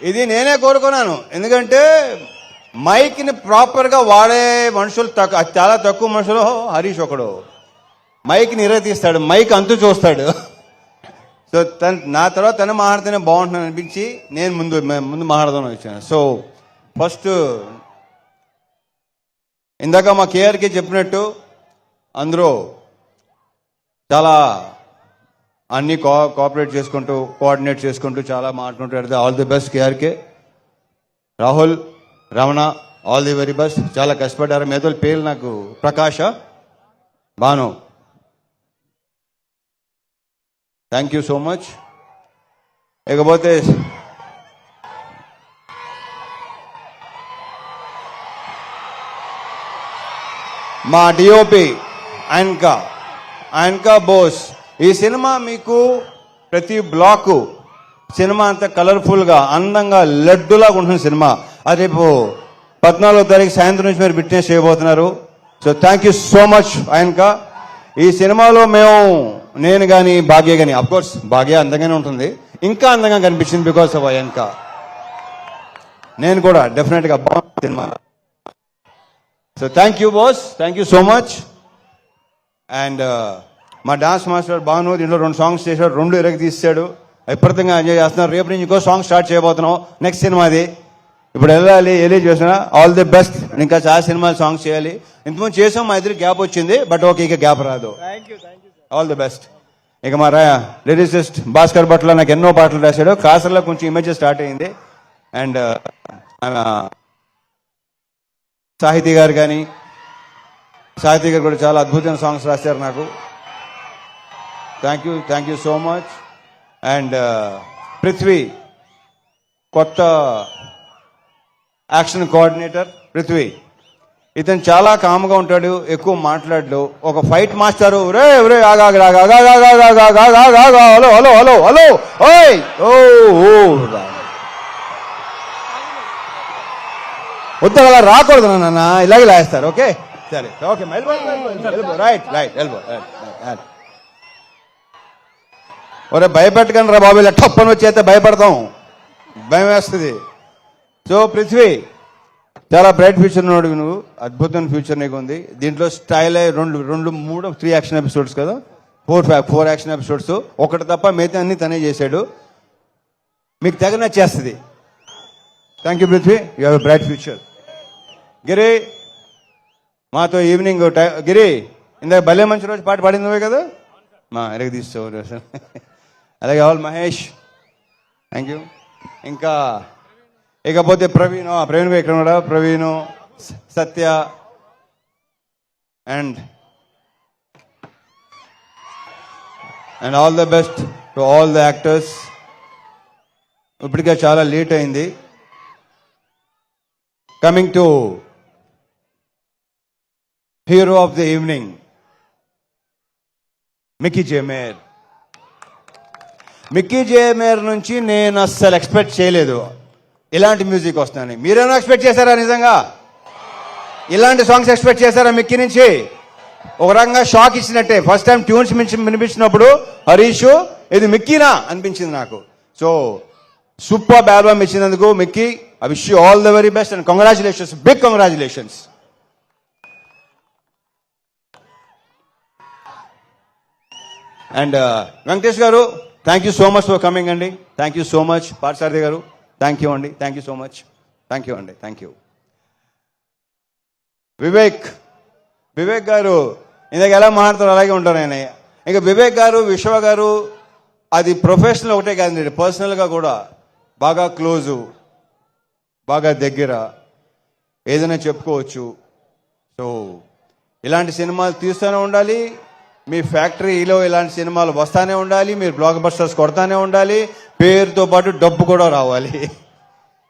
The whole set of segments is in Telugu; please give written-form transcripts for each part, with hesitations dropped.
ఇది నేనే కోరుకున్నాను. ఎందుకంటే మైక్ని ప్రాపర్గా వాడే మనుషులు చాలా తక్కువ మనుషులు. హరీష్ ఒకడు మైక్ని తీస్తాడు, మైక్ అంతు చూస్తాడు. సో నా తర్వాత తను మాట్లాడితేనే బాగుంటుందని అనిపించి నేను ముందు మాట్లాడదామని వచ్చాను. సో ఫస్ట్ ఇందాక మా కేఆర్కి చెప్పినట్టు అందరూ చాలా అన్ని కోఆపరేట్ చేసుకుంటూ కోఆర్డినేట్ చేసుకుంటూ చాలా మాట్లాడుకుంటూ all the best KRK. Rahul, Ramana, all the very best. చాలా కష్టపడ్డారు. మేధోళ్ళ పేర్లు నాకు Prakash, Bhanu, thank you so much. ఇకపోతే మా డిఓపి ఆయనకా బోస్. ఈ సినిమా మీకు ప్రతి బ్లాకు సినిమా అంతా కలర్ఫుల్గా అందంగా లడ్డులాగా ఉంటుంది సినిమా. అది రేపు 14వ తారీఖు సాయంత్రం నుంచి మీరు విట్నెస్ చేయబోతున్నారు. So thank you so much ఆయనకా. ఈ సినిమాలో నేను కానీ భాగ్య కానీ, అఫ్కోర్స్ భాగ్య అందంగానే ఉంటుంది, ఇంకా అందంగా కనిపించింది బికాస్ ఆఫ్ ఆయనకా. నేను కూడా డెఫినెట్గా బాగుంది cinema. So thank you boss, thank you so much. And మా డాన్స్ మాస్టర్ భాను దీంట్లో 2 సాంగ్స్ చేశాడు, 2 తీసాడు. విపరీతంగా ఎంజాయ్ చేస్తున్నారు. రేపు నుంచి ఇంకో సాంగ్ స్టార్ట్ చేయబోతున్నాం. నెక్స్ట్ సినిమాది ఇప్పుడు వెళ్ళి చేసిన ఆల్ ది బెస్ట్. ఇంకా చాలా సినిమాలు సాంగ్స్ చేయాలి. ఇంతకుముందు చేసాం, మా ఇద్దరు గ్యాప్ వచ్చింది, బట్ ఓకే ఇక గ్యాప్ రాదు. All the best. ఇక మా లిరిసిస్ట్ భాస్కర్ భట్ల నాకు ఎన్నో పాటలు రాశాడు. కాసర్లో కొంచెం ఇమేజ్ స్టార్ట్ అయింది. అండ్ సాహితీ గారు కూడా చాలా అద్భుతమైన సాంగ్స్ రాశారు నాకు. Thank you so much. And Prithvi, కొత్త యాక్షన్ కోఆర్డినేటర్ పృథ్వీ. ఇతను చాలా కామ్గా ఉంటాడు, ఎక్కువ మాట్లాడు. ఒక fight master, hello hello hello hello ఓయ్ ఓ వద్దు అలా రాకూడదు నాన్న, ఇలాగే లాగేస్తారు. ఓకే సరే ఓకే రైట్ ఎల్బో. ఒరే భయపెట్టకండి రా బాబు, ఇలా టప్పని వచ్చేస్తే భయపడతాం, భయం వేస్తుంది. సో పృథ్వీ చాలా బ్రైట్ ఫ్యూచర్ ఉన్నాడు నువ్వు, అద్భుతమైన ఫ్యూచర్ నీకు ఉంది. దీంట్లో స్టైల్ 3 యాక్షన్ ఎపిసోడ్స్ కదా, 4 యాక్షన్ ఎపిసోడ్స్. ఒకటి తప్ప మిగతా అన్ని తనే చేశాడు. మీకు తెగ నచ్చేస్తుంది. Thank you Prithvi, you have a bright future. Giri మాతో ఈవినింగ్ గిరి ఇందాక భలే మంచి రోజు పాట పాడింది నువ్వే కదా, మా ఎరగ తీసుకో. అలాగే ఆల్ మహేష్, థ్యాంక్ యూ. ఇంకా ఇకపోతే ప్రవీణ్ ఇక్కడ ఉన్నాడా, Praveen, Satya and all the best to all the actors. ఇప్పటికే చాలా లేట్ అయింది. Coming to hero of the evening, Mickey J Meyer నుంచి నేను అస్సలు ఎక్స్పెక్ట్ చేయలేదు ఇలాంటి మ్యూజిక్ వస్తుందని. మీరేమో ఎక్స్పెక్ట్ చేశారా? నిజంగా ఇలాంటి సాంగ్స్ ఎక్స్పెక్ట్ చేశారా మిక్కీ నుంచి? ఒక రకంగా షాక్ ఇచ్చినట్టే. ఫస్ట్ టైం ట్యూన్స్ వినిపించినప్పుడు హరీష్ ఇది మిక్కీనా అనిపించింది నాకు. సో సూపర్ ఆల్బమ్ ఇచ్చినందుకు Mickey, I wish you all the very best and congratulations, big congratulations. And Venkatesh garu, thank you so much for coming అండి. Thank you so much. Parthasarathi garu, thank you అండి. Thank you so much. Thank you అండి. Thank you. వివేక్ గారు ఇందాక ఎలా మాట్లాడతారు అలాగే ఉంటారు ఆయన. ఇంకా వివేక్ గారు, విశ్వ గారు అది ప్రొఫెషనల్ ఒకటే కాదండి, పర్సనల్గా కూడా బాగా క్లోజు, బాగా దగ్గర, ఏదైనా చెప్పుకోవచ్చు. సో ఇలాంటి సినిమాలు తీస్తూనే ఉండాలి. మీ ఫ్యాక్టరీలో ఇలాంటి సినిమాలు వస్తానే ఉండాలి. మీరు బ్లాక్ బస్టర్స్ కొడతానే ఉండాలి. పేరుతో పాటు డబ్బు కూడా రావాలి.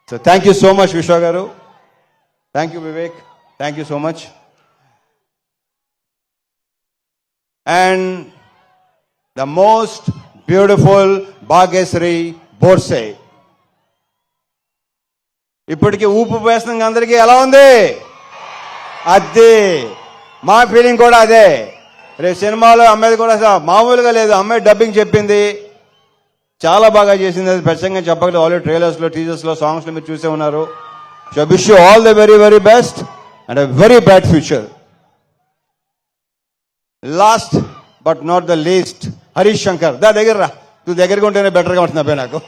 So thank you so much Vishwa గారు. Thank you Vivek. Thank you so much. And the most beautiful Bhagyashri Borse. ఇప్పటికీ ఊపు వేసిన అందరికీ ఎలా ఉంది? అదే మా ఫీలింగ్ కూడా అదే. రేపు సినిమాలో అమ్మాయి కూడా మామూలుగా లేదు, అమ్మాయి డబ్బింగ్ చెప్పింది, చాలా బాగా చేసింది. అది ప్రత్యేకంగా చెప్పగలరు. ఆల్రెడీ ట్రైలర్స్ లో, టీజర్స్ లో, సాంగ్స్ లో మీరు చూసే ఉన్నారు. So wish you all the very very best and a very bright future. Last but not the least, Harish Shankar. దగ్గర రా, నువ్వు దగ్గరగా ఉంటేనే బెటర్గా ఉంటుంది అబ్బాయి నాకు.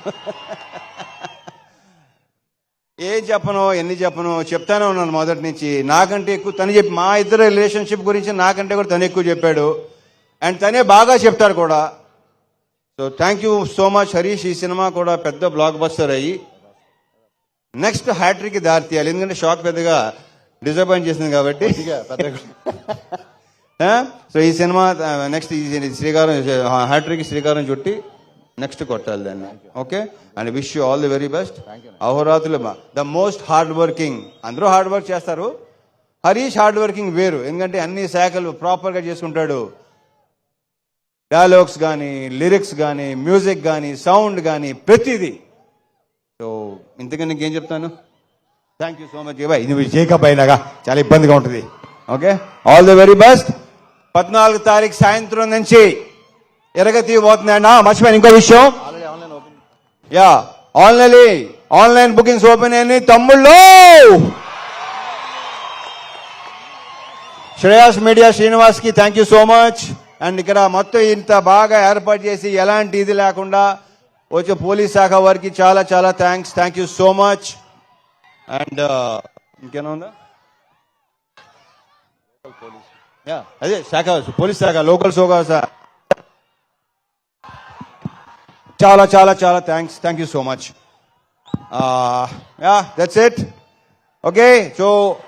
ఏం చెప్పను, ఎన్ని చెప్పను, చెప్తానే ఉన్నాను మొదటి నుంచి. నాకంటే ఎక్కువ తను చెప్పి, మా ఇద్దరు రిలేషన్షిప్ గురించి నాకంటే కూడా తను ఎక్కువ చెప్పాడు. అండ్ తనే బాగా చెప్తాడు కూడా. So thank you so much Harish. ఈ సినిమా కూడా పెద్ద బ్లాక్ బస్టర్ అయ్యి నెక్స్ట్ హ్యాట్రిక్ దారి తీయాలి. ఎందుకంటే షాక్ పెద్దగా డిసప్పాయింట్ చేసింది కాబట్టి. సో ఈ సినిమా నెక్స్ట్ శ్రీకారం హ్యాట్రిక్ శ్రీకారం చుట్టి నెక్స్ట్ కొట్టాలి దాన్ని. Okay, and wish you all the very best. అహోరాత్రులు ద మోస్ట్ హార్డ్ వర్కింగ్. అందరూ హార్డ్ వర్క్ చేస్తారు, హరీష్ హార్డ్ వర్కింగ్ వేరు. ఎందుకంటే అన్ని శాఖలు ప్రాపర్గా చేసుకుంటాడు. డైలాగ్స్ కానీ, లిరిక్స్ కానీ, మ్యూజిక్ కానీ, సౌండ్ కానీ, ప్రతిదీ. సో ఇంతకన్నా నీకేం చెప్తాను. Thank you so much. నువ్వు జేకప్ అయినాగా చాలా ఇబ్బందిగా ఉంటుంది. Okay, all the very best. 14 తారీఖు సాయంత్రం నుంచి ఎరగతి పోతుందండి. మర్చిపోయాను ఇంకో విషయం. యా, ఆన్లైన్ బుకింగ్స్ ఓపెన్ అయ్యి తమ్ముళ్ళు. శ్రేయాస్ మీడియా శ్రీనివాస్ కి thank you so much. And ఇక్కడ మొత్తం ఇంత బాగా ఏర్పాటు చేసి ఎలాంటి ఇది లేకుండా వచ్చే పోలీస్ శాఖ వారికి చాలా చాలా thanks. Thank you so much. And ఇంకేనా ఉందా? అదే శాఖ, పోలీస్ శాఖ, లోకల్ శాఖ. చాలా చాలా చాలా thanks. Thank you so much. Yeah, that's it. Okay, so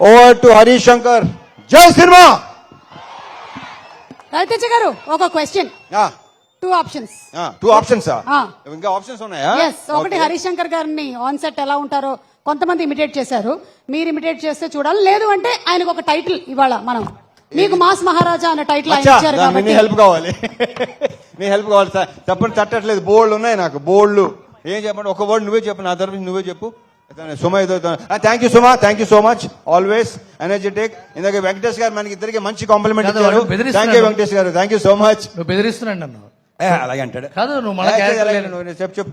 over to Harish Shankar. జై సినిమా. రవితేజ గారు ఒక క్వశ్చన్. 2 ఆప్షన్స్. 2 ఆప్షన్స్. ఇంకా ఆప్షన్స్ ఉన్నాయా? ఒకటి హరీష్ శంకర్ గారిని ఆన్ సెట్ ఎలా ఉంటారో కొంతమంది ఇమిటేట్ చేశారు, మీరు ఇమిటేట్ చేస్తే చూడాలి. లేదు అంటే ఆయనకు ఒక టైటిల్ ఇవాళ మనం మీకు మాస్ మహారాజా అనే టైటిల్ ఆయన ఇచ్చారు కాబట్టి హెల్ప్ కావాలి. నీ హెల్ప్ కావాలి సార్. చెప్పండి, తట్టట్లేదు. బోల్డ్ ఉన్నాయి నాకు, బోల్డ్. ఏం చెప్పండి, ఒక వర్డ్ నువ్వే చెప్పు, నా తరఫు నువ్వే చెప్పు. Suma thank you Suma, thank you so much. Always energetic. ఇందాక వెంకటేష్ గారు మనకి ఇద్దరికి మంచి కాంప్లిమెంట్ ఇచ్చారు. Thank you Venkatesh garu, thank you so much. నువ్వు బెదిరిస్తున్నాడు నన్ను. అలాగే అంటాడు. కాదు, నువ్వు చెప్పు.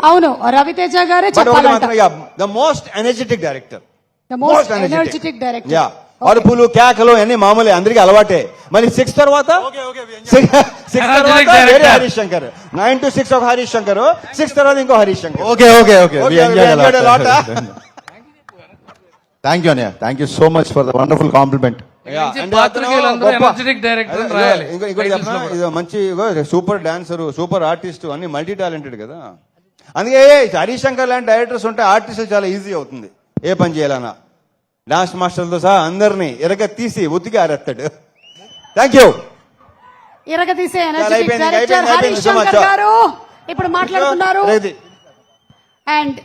అవును, రవితేజ గారే చెప్పాలంట. The most energetic director. The most energetic director. Yeah, అరుపులు కేకలు అన్ని మామూలే, అందరికీ అలవాటే. మళ్ళీ 6 తర్వాత వేరే హరీష్ శంకర్. 9 to 6 ఒక హరీష్ శంకర్, 6 తర్వాత ఇంకో Harish Shankar. Okay. Thank you అన్నయ్య, thank you so much for the wonderful compliment. మంచి సూపర్ డాన్సర్, సూపర్ ఆర్టిస్ట్, అన్ని మల్టీ టాలెంటెడ్ కదా. అందుకే హరీష్ శంకర్ లాంటి డైరెక్టర్స్ ఉంటే ఆర్టిస్ట్ చాలా ఈజీ అవుతుంది ఏ పని చేయాలన్నా. డాన్స్ మాస్టర్లతో సహా అందరినీ ఎరగ తీసి ఉతికి ఆరేస్తాడు. Thank you. ఎరగదీసే ఎనర్జెటిక్ డైరెక్టర్ హరీష్ శంకర్ గారు ఇప్పుడు మాట్లాడుతున్నారు. అండ్